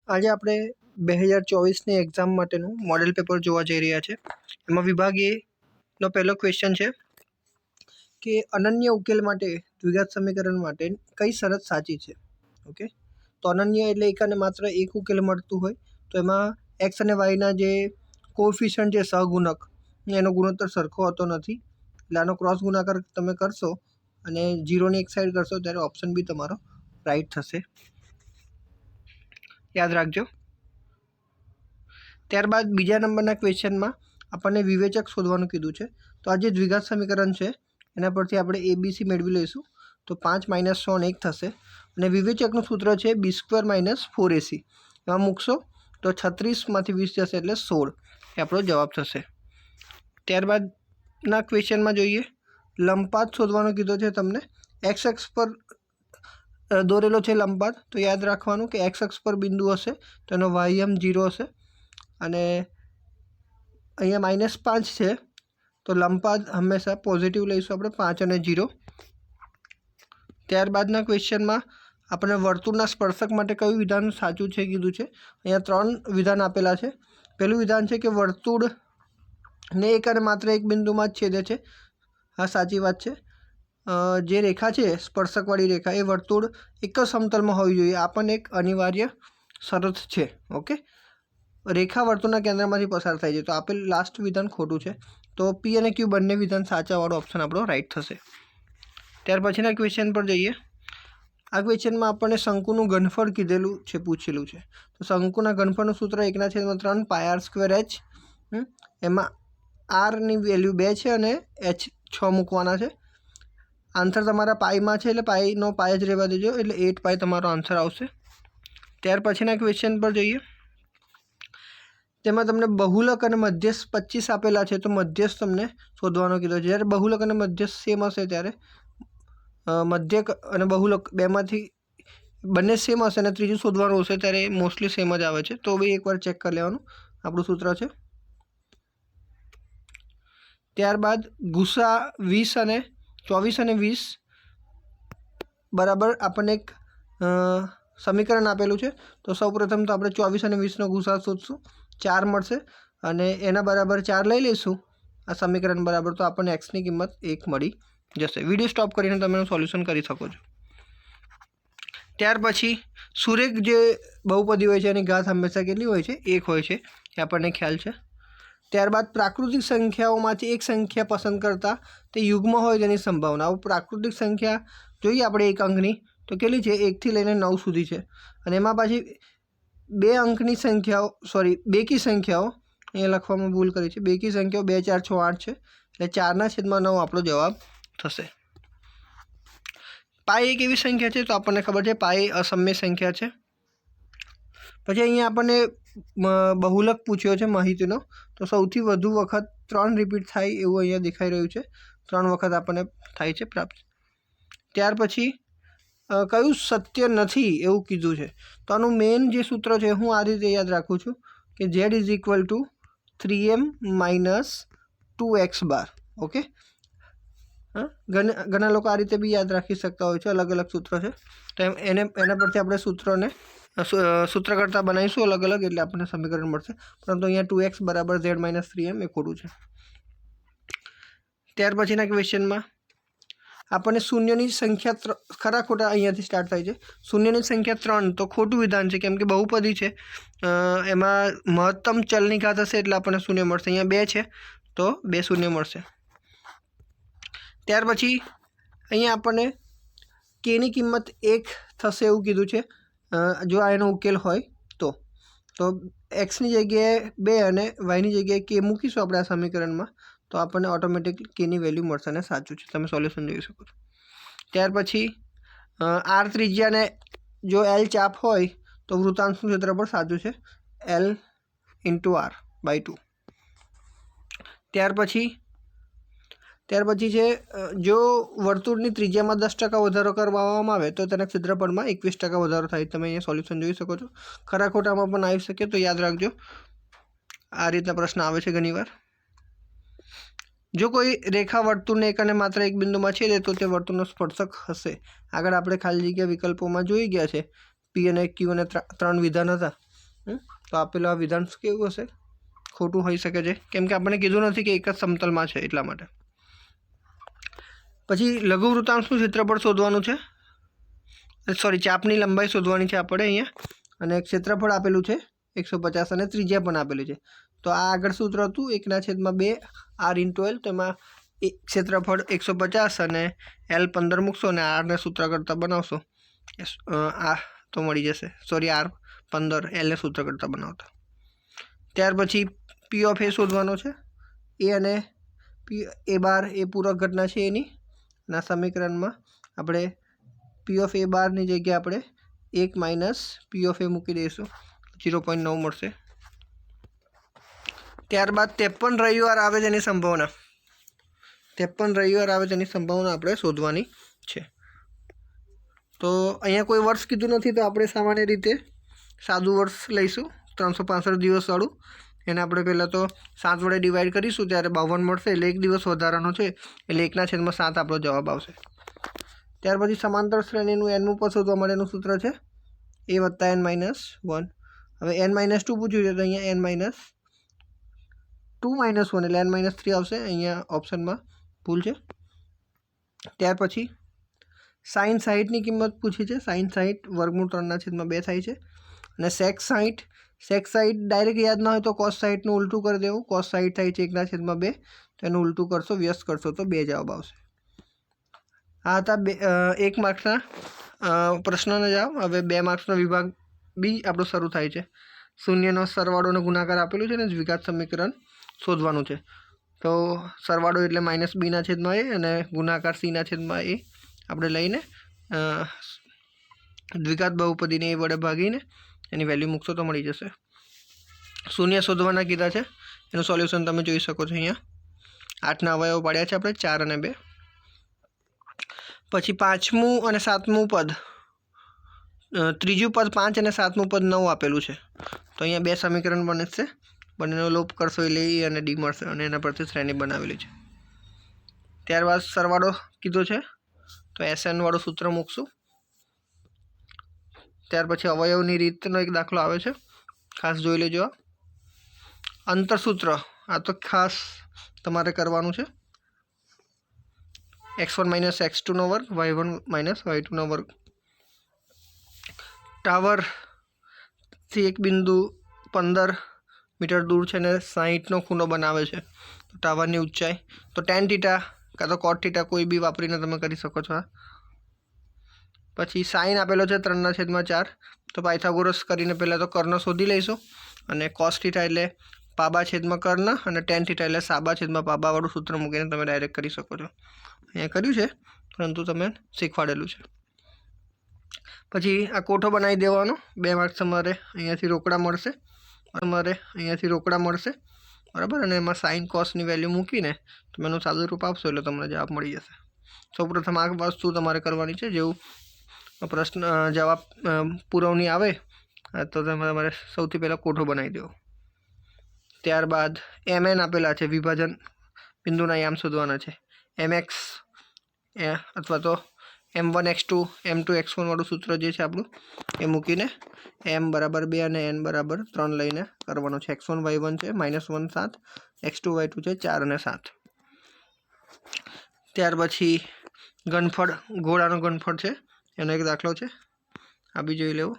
આજે આપણે 2024ની એક્ઝામ માટેનું મોડેલ પેપર જોવા જઈ રહ્યા છે. એમાં વિભાગ એનો પહેલો ક્વેશ્ચન છે કે અનન્ય ઉકેલ માટે દ્વિઘાત સમીકરણ માટે કઈ શરત સાચી છે. ઓકે, તો અનન્ય એટલે એક અને માત્ર એક ઉકેલ મળતું હોય તો એમાં એક્સ અને વાયના જે કોએફિશિયન્ટ છે સહગુણક એનો ગુણોત્તર સરખો હોતો નથી. એટલે આનો ક્રોસ ગુણાકાર તમે કરશો અને 0ની એક સાઈડ કરશો ત્યારે ઓપ્શન બી તમારો રાઈટ થશે, યાદ રાખજો. ત્યારબાદ બીજા નંબરના ક્વેશ્ચનમાં આપણને વિવેચક શોધવાનું કીધું છે. તો આ જે દ્વિઘાત સમીકરણ છે એના પરથી આપણે ABC મેળવી લઈશું. તો 5 - 6 1 થશે અને વિવેચકનું સૂત્ર છે B² - 4AC. એમાં મૂકશો તો 36માંથી 20 જશે એટલે 16 એ આપણો જવાબ થશે. ત્યારબાદના ક્વેશ્ચનમાં જોઈએ, લંબપાત શોધવાનો કીધો છે તમને. એક્સ અક્ષ પર દોરેલો છે લંબપાત, તો યાદ રાખવાનું કે એક્સ અક્ષ પર બિંદુ હશે તો એનો વાયમ 0 હશે અને અહીંયા -5 છે તો લંબપાત હંમેશા પોઝિટિવ લઈશું આપણે, 5 અને 0. ત્યારબાદના ક્વેશ્ચનમાં આપણે વર્તુળના સ્પર્શક માટે કયું વિધાન સાચું છે કીધું છે. અહીંયા 3 વિધાન આપેલા છે. પહેલું વિધાન છે કે વર્તુળને એક અને માત્ર એક બિંદુમાં જ છેદે છે. હા, સાચી વાત છે. જે રેખા છે સ્પર્શકવાળી રેખા એ વર્તુળ એક જ સમતલમાં હોવી જોઈએ, આ પણ એક અનિવાર્ય શરત છે. ઓકે, રેખા વર્તુળના કેન્દ્રમાંથી પસાર થાય છે તો આપેલ લાસ્ટ વિધાન ખોટું છે. તો P અને Q બંને વિધાન સાચાવાળો ઓપ્શન આપણો રાઈટ થશે. ત્યાર પછીના ક્વેશ્ચન પર જઈએ. આ ક્વેશ્ચનમાં આપણને શંકુનું ઘનફળ કીધેલું છે, પૂછેલું છે. તો શંકુના ઘનફળનું સૂત્ર 1/3 πr²h. એમાં આરની વેલ્યુ 2 છે અને h 6 મૂકવાના છે. આન્સર તમારા પાઈમાં છે એટલે પાઈનો પાઈ જ રહેવા દેજો, એટલે 8 પાઈ તમારો આન્સર આવશે. ત્યાર પછીના ક્વેશ્ચન પર જઈએ. તેમાં તમને બહુલક અને મધ્યસ્થ 25 આપેલા છે તો મધ્યસ્થ તમને શોધવાનો કીધો છે. જ્યારે બહુલક અને મધ્યસ્થ સેમ હશે ત્યારે મધ્યક અને બહુલક બેમાંથી બંને સેમ હશે અને ત્રીજું શોધવાનું હશે ત્યારે મોસ્ટલી સેમ જ આવે છે, તો બી એકવાર ચેક કરી લેવાનું. આપણું સૂત્ર છે. ત્યારબાદ ગુસા 20 અને 24 અને 20 બરાબર આપણને એક સમીકરણ આપેલું છે. તો સૌપ્રથમ તો આપણે 24 અને 20નો ગુસા શોધશું, 4 મળશે અને એના બરાબર 4 લઈ લઈશું આ સમીકરણ બરાબર, તો આપણને એક્સની કિંમત 1 મળી જશે. વિડીયો સ્ટોપ કરીને તમે એનું સોલ્યુશન કરી શકો છો. ત્યાર પછી સુરેખ જે બહુપદી હોય છે એની ઘાત હંમેશા કેટલી હોય છે? 1 હોય છે, એ આપણને ખ્યાલ છે. ત્યારબાદ પ્રાકૃતિક સંખ્યાઓમાંથી એક સંખ્યા પસંદ કરતાં તે યુગ્મ હોય તેની સંભાવના. પ્રાકૃતિક સંખ્યા જોઈએ આપણે એક અંકની તો કેટલી છે? 1 થી લઈને 9 સુધી છે અને એમાં પાછી બેકી સંખ્યાઓ અહીંયા લખવામાં ભૂલ કરી છે. બેકી સંખ્યાઓ 2, 4, 6, 8 છે એટલે 4/9 આપણો જવાબ થશે. પાઈ એક એવી સંખ્યા છે તો આપણને ખબર છે પાઈ અસમ્ય સંખ્યા છે. પછી અહીંયા આપણને બહુલક પૂછ્યો છે માહિતીનો, તો સૌથી વધુ વખત 3 રિપીટ થાય એવું અહીંયા દેખાઈ રહ્યું છે. 3 વખત આપણને થાય છે પ્રાપ્ત. ત્યાર પછી કયું સત્ય નથી એવું કીધું છે. તો આનું મેઇન જે સૂત્ર છે હું આ રીતે યાદ રાખું છું કે Z = 3m - 2x બાર. ઓકે, ઘણા લોકો આ રીતે બી યાદ રાખી શકતા હોય છે, અલગ અલગ સૂત્ર છે. તો એના પરથી આપણે સૂત્ર કરતાં બનાવીશું અલગ અલગ, એટલે આપણને સમીકરણ મળશે. પરંતુ અહીંયા 2x = Z - 3m એ ખોટું છે. ત્યાર પછીના ક્વેશ્ચનમાં આપણને શૂન્યની સંખ્યા ખરા ખોટા અહીંયાથી સ્ટાર્ટ થાય છે. શૂન્યની સંખ્યા 3 તો ખોટું વિધાન છે, કેમ કે બહુપદી છે, એમાં મહત્તમ ચલની ઘાત હશે એટલે આપણને શૂન્ય મળશે. અહીંયા 2 છે તો 2 શૂન્ય મળશે. ત્યાર પછી અહીંયા આપણને કેની કિંમત 1 થશે એવું કીધું છે જો આ એનો ઉકેલ હોય તો. તો એક્સની જગ્યાએ 2 અને વાયની જગ્યાએ કે મૂકીશું આપણે આ સમીકરણમાં તો આપણને ઓટોમેટિક કેની વેલ્યુ મળશે અને સાચું છે. તમે સોલ્યુશન જોઈ શકો છો. ત્યાર પછી આર ત્રિજ્યાને જો L ચાપ હોય તો વૃત્તાંશનું ક્ષેત્રફળ સાચું છે, L × R/2. ત્યાર પછી છે જો વર્તુળની ત્રિજ્યામાં 10% વધારો કરવામાં આવે તો તેના ક્ષેત્રફળમાં 21% વધારો થાય. તમે અહીંયા સોલ્યુશન જોઈ શકો છો. ખરા ખોટામાં પણ આવી શકે, તો યાદ રાખજો. આ રીતના પ્રશ્ન આવે છે ઘણીવાર. જો કોઈ રેખા વર્તુળને એક અને માત્ર એક બિંદુમાં છેદે તો તે વર્તુળનો સ્પર્શક હશે. આગળ આપણે ખાલી જગ્યા વિકલ્પોમાં જોઈ ગયા છે. P અને Q અને 3 વિધાન હતા તો આપેલું આ વિધાન કેવું હશે? ખોટું હોઈ શકે છે, કેમ કે આપણે કીધું નથી કે એક જ સમતલમાં છે એટલા માટે. પછી લઘુવૃત્તાંશનું ક્ષેત્રફળ શોધવાનું છે, સોરી ચાપની લંબાઈ શોધવાની છે આપણે અહીંયા, અને ક્ષેત્રફળ આપેલું છે 150 અને ત્રિજ્યા પણ આપેલી છે. તો આ આગળ સૂત્ર હતું 1/2 r × L, તો એમાં ક્ષેત્રફળ 150 અને L 15 મૂકશો અને rને સૂત્ર કરતાં બનાવશો, આ તો મળી જશે. સોરી r 15 Lને સૂત્ર કરતાં બનાવતા. ત્યાર પછી P ઓફ A શોધવાનો છે. એ અને A બાર એ પૂરક ઘટના છે એની, અને આ સમીકરણમાં આપણે P ઓફ A બારની જગ્યાએ આપણે 1 - P ઓફ A મૂકી દઈશું, 0.9 મળશે. ત્યારબાદ 53 રવિવાર આવે તેની સંભાવના, 53 રવિવાર આવે તેની સંભાવના આપણે શોધવાની છે. તો અહીંયા કોઈ વર્ષ કીધું નથી, તો આપણે સામાન્ય રીતે સાદું વર્ષ લઈશું, 365 દિવસવાળું. એને આપણે પહેલાં તો 7 વડે ડિવાઈડ કરીશું ત્યારે 52 મળશે, એટલે 1 દિવસ વધારાનો છે, એટલે 1/7 આપણો જવાબ આવશે. ત્યાર પછી સમાંતર શ્રેણીનું nમું પદ શોધવા માટેનું સૂત્ર છે a + n - 1. હવે n-2 પૂછ્યું છે, તો અહીંયા n-2 - 1 એટલે n-3 આવશે, અહીંયા ઓપ્શનમાં ભૂલ છે. ત્યાર પછી sin 60ની કિંમત પૂછી છે, sin 60 √3/2 થાય છે. અને sec 60 ડાયરેક્ટ યાદ ના હોય તો cos 60નું ઉલટું કરી દેવું, cos 60 થાય છે 1/2, તો એનું ઉલટું કરશો, વ્યસ્ત કરશો તો 2 જવાબ આવશે. આ હતા 1 માર્ક્સના પ્રશ્નોના જવાબ. હવે 2 માર્ક્સનો વિભાગ બી આપણો શરૂ થાય છે. શૂન્યનો સરવાળો અને ગુણાકાર આપેલું છે ને દ્વિઘાત સમીકરણ શોધવાનું છે. તો સરવાળો એટલે -b/a અને ગુણાકાર c/a આપણે લઈને દ્વિઘાત બહુપદીને a વડે ભાગીને એની વેલ્યુ મૂકશો તો મળી જશે. શૂન્ય શોધવાના કીધા છે, એનું સોલ્યુશન તમે જોઈ શકો છો. અહીંયા 8ના અવયવો પાડ્યા છે આપણે, 4 અને 2. પછી 5મું અને 7મું પદ, ત્રીજું પદ 5 અને 7મું પદ 9 આપેલું છે. તો અહીંયા 2 સમીકરણ બનશે, બંનેનો લોપ કરશો એટલે E અને D મળશે, અને એના પરથી શ્રેણી બનાવેલી છે. ત્યારબાદ સરવાળો કીધો છે, તો SN વાળું સૂત્ર મૂકશું. ત્યાર પછી અવયવની રીતનો એક દાખલો આવે છે, ખાસ જોઈ લેજો. અંતરસૂત્ર આ તો ખાસ તમારે કરવાનું છે. x1 - x2 નો વર્ગ, y1 - y2 નો વર્ગ. ટાવરથી એક બિંદુ 15 મીટર દૂર છે ને 60નો ખૂણો બનાવે છે. તો ટાવરની ઊંચાઈ તો tan θ કાં તો cot θ કોઈ બી વાપરીને તમે કરી શકો છો. પછી સાઇન આપેલો છે 3/4, તો પાયથાગોરસ કરીને પહેલાં તો કર્ણ શોધી લઈશું, અને cos θ એટલે π/કર્ણ અને tan θ એટલે σ/π સૂત્ર મૂકીને તમે ડાયરેક્ટ કરી શકો છો. અહીંયા કર્યું છે, પરંતુ તમે શીખવાડેલું છે. પછી આ કોઠો બનાવી દેવાનો. 2 માર્ક્સ તમારે અહીંયાથી રોકડા મળશે, બરાબર. અને એમાં સાઇન કોસની વેલ્યુ મૂકીને તમે એનું સાદું રૂપ આપશો એટલે તમને જવાબ મળી જશે. સૌપ્રથમ આ વસ્તુ તમારે કરવાની છે. જેવું પ્રશ્ન જવાબ પુરવણી આવે તો તમારે સૌથી પહેલાં કોઠો બનાવી દેવો. ત્યારબાદ mn આપેલા છે, વિભાજન બિંદુના યામ શોધવાના છે. mx અથવા તો m1x2 m2x1 વાળું સૂત્ર જે છે આપણું, એ મૂકીને m = 2 અને n = 3 લઈને કરવાનું છે. x1 y1 છે -1 7, x2 y2 છે 4 અને 7. ત્યાર પછી ઘનફળ, ઘોડાનો ઘનફળ છે, એનો એક દાખલો છે, આ બી જોઈ લેવો.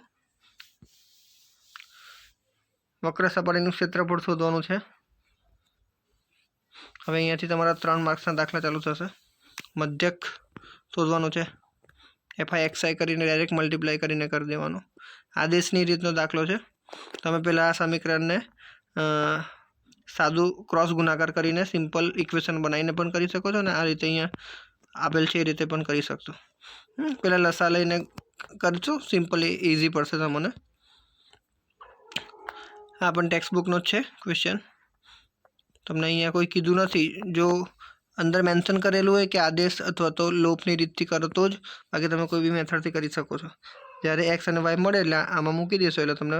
વક્ર સપાટીનું ક્ષેત્રફળ શોધવાનું છે. હવે અહીંયાથી તમારા 3 માર્ક્સના દાખલા ચાલુ થશે. મધ્યક શોધવાનું છે, FI કરીને ડાયરેક્ટ મલ્ટીપ્લાય કરીને કરી દેવાનો. આદેશની રીતનો દાખલો છે. તમે પહેલાં આ સમીકરણને સાદું ક્રોસ ગુણાકાર કરીને સિમ્પલ ઇક્વેશન બનાવીને પણ કરી શકો છો, અને આ રીતે અહીંયા આપેલ છે એ રીતે પણ કરી શકશો. પહેલાં લસા લઈને કરજો, સિમ્પલ ઇઝી પડશે તમને. આ પણ ટેક્સ્ટ બુકનો જ છે ક્વેશ્ચન, તમને અહીંયા કોઈ કીધું નથી. જો અંદર મેન્શન કરેલું હોય કે આદેશ અથવા તો લોપની રીતથી કરો તો જ, બાકી તમે કોઈ બી મેથડથી કરી શકો છો. જ્યારે x અને y મળે એટલે આમાં મૂકી દેશો એટલે તમને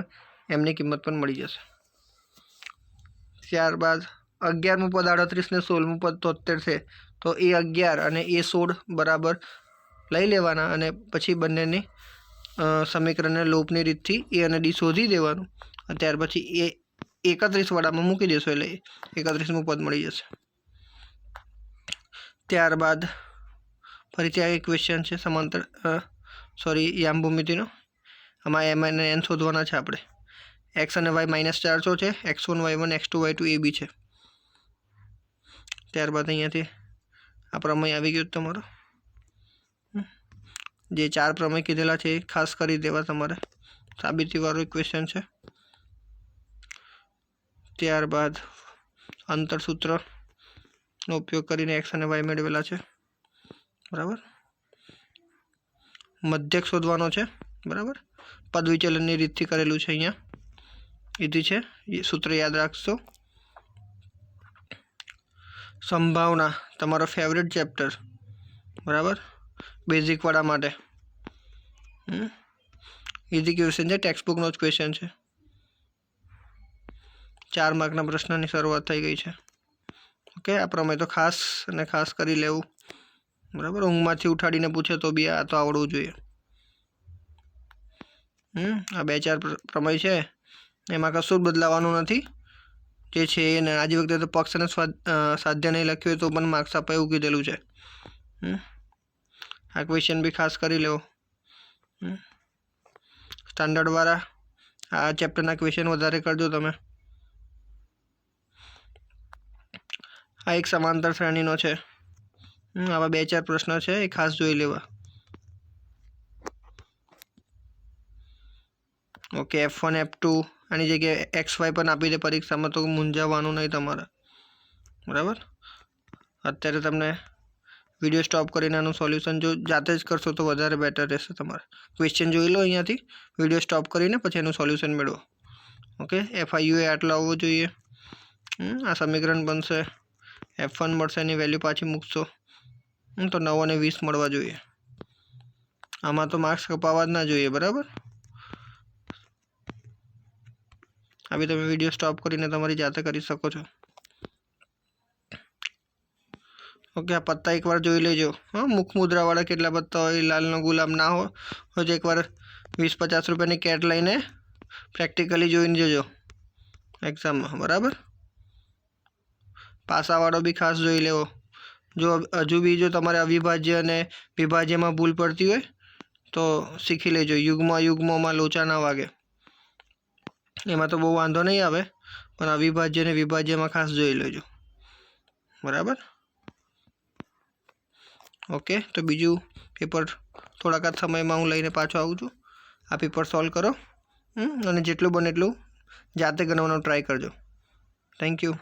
એમની કિંમત પણ મળી જશે. ત્યારબાદ 11મું પદ 38 ને 16મું પદ 73 છે, તો a11 અને a16 બરાબર લઈ લેવાના, અને પછી બંનેની સમીકરણને લોપની રીતથી a અને d શોધી દેવાનું, ત્યાર પછી એ 31 વાળામાં મૂકી દેશો એટલે 31મું પદ મળી જશે. ત્યારબાદ ફરીથી આ એક ક્વેશ્ચન છે સમાંતર યામ ભૂમિતિનો. આમાં એમ અને એન શોધવાના છે આપણે. એક્સ અને વાય -400 છે, x1 y1 x2 y2 એ બી છે. ત્યારબાદ અહીંયાથી આ પ્રમેય આવી ગયું તમારો. જે 4 પ્રમેય કીધેલા છે એ ખાસ કરી દેવા તમારે. સાબિતીવાળો ક્વેશ્ચન છે. ત્યારબાદ અંતરસૂત્રનો ઉપયોગ કરીને એક્સ અને વાય મેળવેલા છે. બરાબર. મધ્યક શોધવાનો છે. બરાબર. પદ વિચલનની રીતથી કરેલું છે. અહીંયા રીતિ છે, એ સૂત્ર યાદ રાખશો. સંભાવના તમારો ફેવરેટ ચેપ્ટર. બરાબર. બેઝિકવાળા માટે ઇઝી ક્વેશ્ચન છે, ટેક્સ્ટ બુકનો જ ક્વેશ્ચન છે. 4 માર્કના પ્રશ્નની શરૂઆત થઈ ગઈ છે. ઓકે, આ પ્રમેય તો ખાસ અને ખાસ કરી લેવું. બરાબર. ઊંઘમાંથી ઉઠાડીને પૂછે તો બી આ તો આવડવું જોઈએ. આ 2-4 પ્રમેય છે, એમાં કશું જ બદલાવાનું નથી. જે છે એને આજે વખતે તો પક્ષ અને સાધ્ય નહીં લખ્યું હોય તો પણ માર્ક્સ આપે એવું કીધેલું છે. આ ક્વેશ્ચન બી ખાસ કરી લેવો. સ્ટાન્ડર્ડવાળા આ ચેપ્ટરના ક્વેશ્ચન વધારે કરજો તમે. આ એક સમાંતર શ્રેણીનો છે. આવા 2-4 પ્રશ્ન છે, એ ખાસ જોઈ લેવા. ઓકે, F1 F2 આની જગ્યાએ XY પણ આપી દે પરીક્ષામાં તો મૂંઝાવાનું નહીં તમારે. બરાબર. અત્યારે તમને વિડીયો સ્ટોપ કરીને આનું સોલ્યુશન જો જાતે જ કરશો તો વધારે બેટર રહેશે તમારે. ક્વેશ્ચન જોઈ લો અહીંયાથી, વિડીયો સ્ટોપ કરીને પછી એનું સોલ્યુશન મેળવો. ઓકે, FIU એ આટલો આવવો જોઈએ. આ સમીકરણ બનશે. F1 મળશે, એની વેલ્યુ પાછી મૂકશો તો 9 અને 20 મળવા જોઈએ. આમાં તો માર્ક્સ કપાવવા જ ના જોઈએ. બરાબર. આવી તમે વિડીયો સ્ટોપ કરીને તમારી જાતે કરી શકો છો. ઓકે, આ પત્તા એકવાર જોઈ લેજો. મુખ મુદ્રાવાળા કેટલા પત્તા હોય, લાલનો ગુલાબ ના હોય તો એકવાર 20-50 રૂપિયાની કેટ લઈને પ્રેક્ટિકલી જોઈને જજો એક્ઝામમાં. બરાબર. પાસાવાળો બી ખાસ જોઈ લેવો. જો હજુ બી જો તમારે અવિભાજ્ય અને વિભાજ્યમાં ભૂલ પડતી હોય તો શીખી લેજો. યુગ્મમાં લોચા ના વાગે. એમાં તો બહુ વાંધો નહીં આવે, પણ અવિભાજ્ય અને વિભાજ્યમાં ખાસ જોઈ લેજો. બરાબર. ઓકે, તો બીજું પેપર થોડાક જ સમયમાં હું લઈને પાછો આવું છું. આ પેપર સોલ્વ કરો અને જેટલું બને એટલું જાતે ગણવાનો ટ્રાય કરજો. Thank you.